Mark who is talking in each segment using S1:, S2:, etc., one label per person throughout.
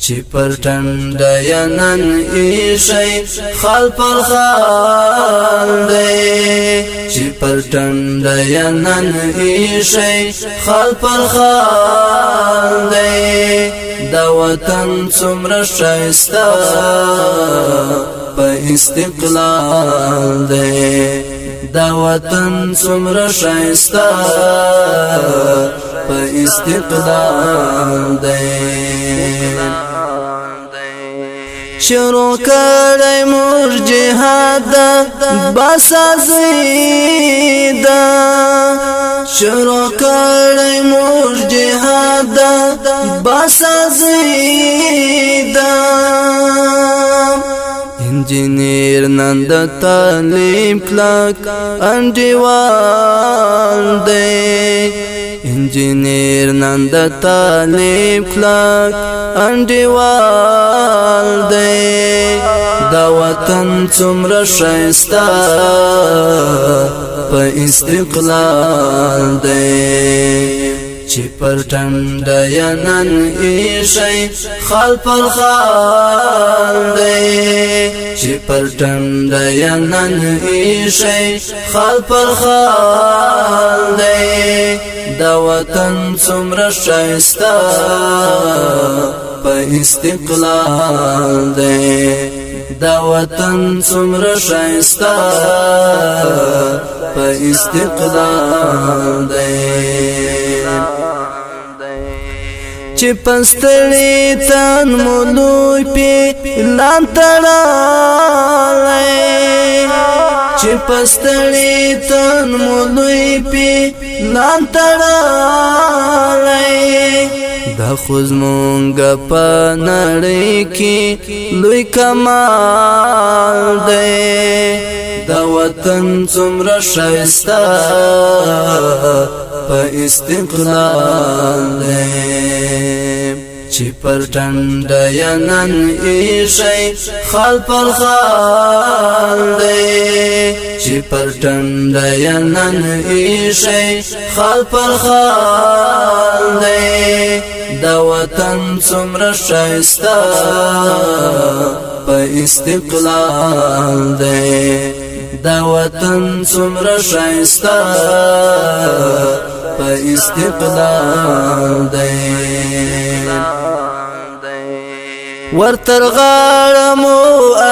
S1: چې پر ټنډه یې نن ایښی خال پر خال دی چې پر ټنډه یې نن ایښی خال پر خال دی دا وطن څومره ښایسته په استقلال دی دا وطن څومره ښایسته په استقلال دی شروع کړی موږ جهاد باسازی دا شروع کړی موږ جهاد باسازی دا انجینیر نن د تعلیم کلک انډیوال دی انجینیر نن د تعلیم کلک انډیوال دی دا وطن څومره ښایسته په استقلال دی چې پر ټنډه یې نن ایښی خال پر خال دی چې پر ټنډه یې نن ایښی خال پر خال دی دا وطن څومره ښایسته په استقلال دی دا وطن څومره ښایسته په استقلال دی چې پستړی تن مولوی پی لان تړالی چې پستړی تن مولوی پی لان تړالی دا خو زمونږ په نړۍ کې لوی کمال دی دا وطن څومره ښایسته په استقلال دی چې پر ټنډه یې نن ایښی خال پر خال دی چې پر ټنډه یې نن ایښی خال پر خال دی دا وطن څومره ښایسته په استقلال دی دا وطن څومره ښایسته په استقلال دی ورتر غاړه مو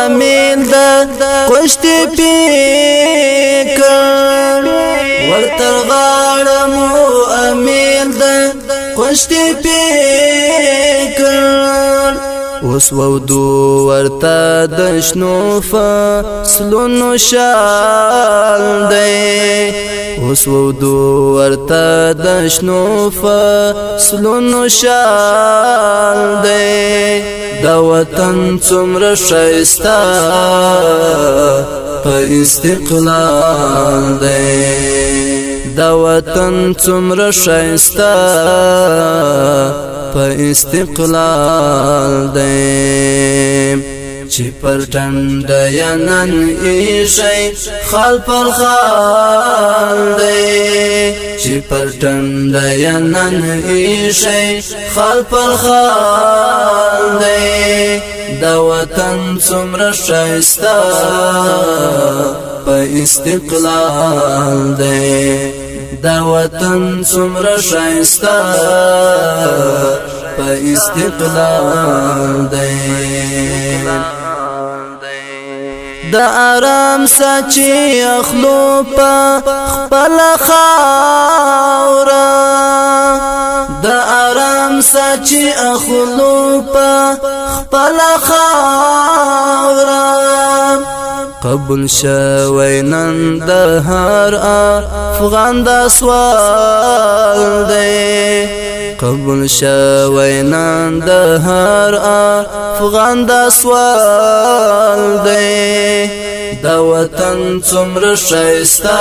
S1: امیل دا قشتی پیکر ورتر غاړه مو امیل دا قشتی پیکر اوس ودو ورته د شنو فصلونو شال دی اوس ودو ورته د شنو فصلونو شال دی دا وطن څومره ښایسته په استقلال دی دا وطن څومره ښایسته په استقلال دی چې پر ټنډه یې نن ایښی خال پر خال دی چې پر ټنډه یې نن ایښی خال پر خال دی دا وطن څومره ښایسته په استقلال دی دا وطن څومره ښایسته په استقلال دی د آرام سچې اخلو په خپل خاوره د آرام سچې اخلو په خپل خاوره قبول شوی نن د هر افغان دا سوال دی قبول شوی نن د هر افغان دا سوال دی دا وطن څومره ښایسته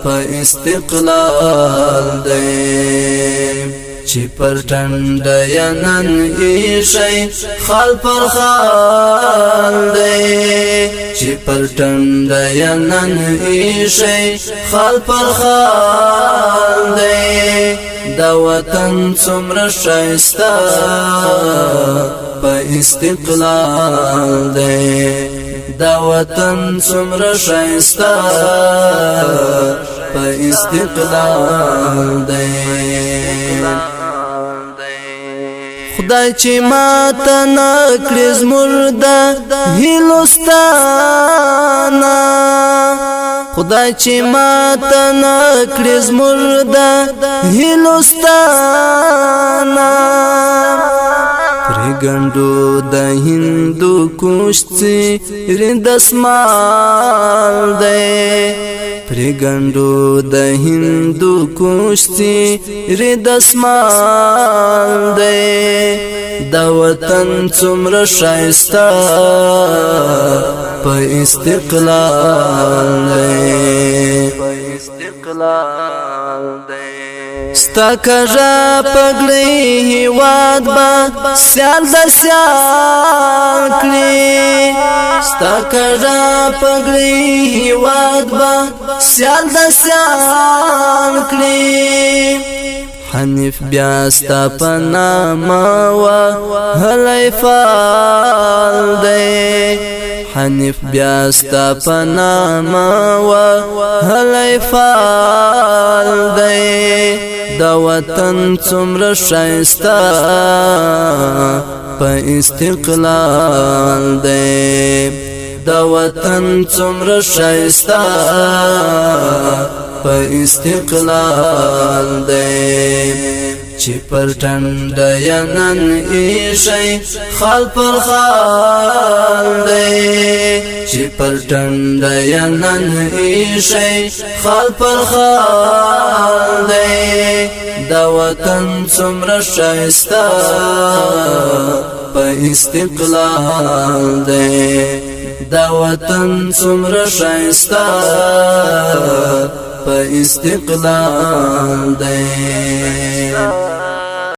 S1: په استقلال دی چې پر ټنډه نن ایشي خال پر خال دی چې پر ټنډه نن ایشي خال پر خال دی دا وطن څومره ښایسته په استقلال دی دا وطن څومره ښایسته په استقلال دی خدای چې ماته نکړي زموږ د هندوستانه خدای چې ماته نکړي زموږ د هندوستانه پرګندو د هندو کوشتي رندسمال دی پرګندو د هندو کوشتي رندسمال دی دا وطن څومره ښایسته په استقلال دی ستا کژا پګړې هیواد با سیال د سیال کړي ستا کژا پګړې هیواد با سیال د سیال کړي حنیف بیا ستا په نامه وهلی فال دی حنیف بیا ستا په نامه وهلی فال دی دا وطن څومره ښایسته په استقلال دی دا وطن څومره ښایسته په استقلال دی چې پر ټنډه نن ایشي خال پر خال دی چې پر ټنډه نن ایشي خال پر خال دی دا وطن څومره ښایسته په استقلال دی دا وطن څومره ښایسته په استقلال دی